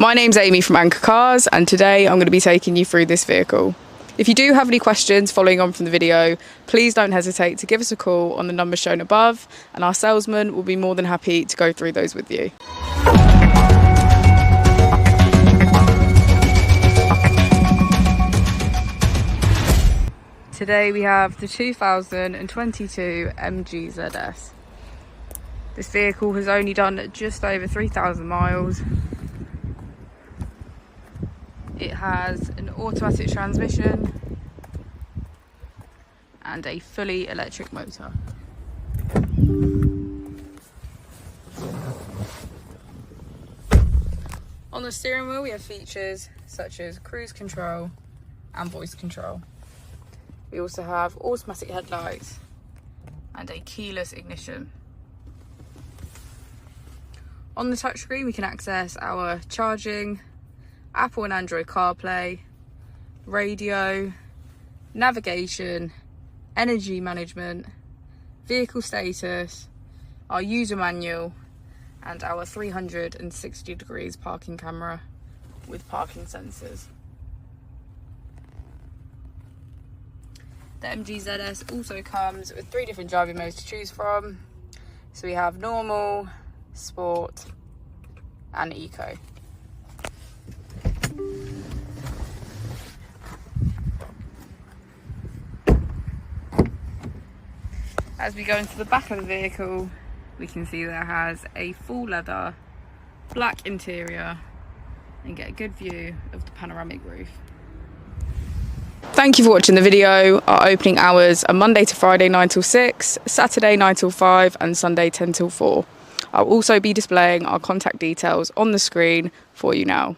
My name's Amy from Anchor Cars, and today I'm going to be taking you through this vehicle. If you do have any questions following on from the video, please don't hesitate to give us a call on the number shown above, and our salesman will be more than happy to go through those with you. Today we have the 2022 MG ZS. This vehicle has only done just over 3,000 miles. It has an automatic transmission and a fully electric motor. On the steering wheel we have features such as cruise control and voice control. We also have automatic headlights and a keyless ignition. On the touchscreen we can access our charging, Apple and Android CarPlay, radio, navigation, energy management, vehicle status, our user manual, and our 360 degrees parking camera with parking sensors. The MG ZS also comes with 3 different driving modes to choose from. So we have normal, sport, and eco. As we go into the back of the vehicle, we can see that it has a full leather, black interior, and get a good view of the panoramic roof. Thank you for watching the video. Our opening hours are Monday to Friday 9 till 6, Saturday 9 till 5, and Sunday 10 till 4. I'll also be displaying our contact details on the screen for you now.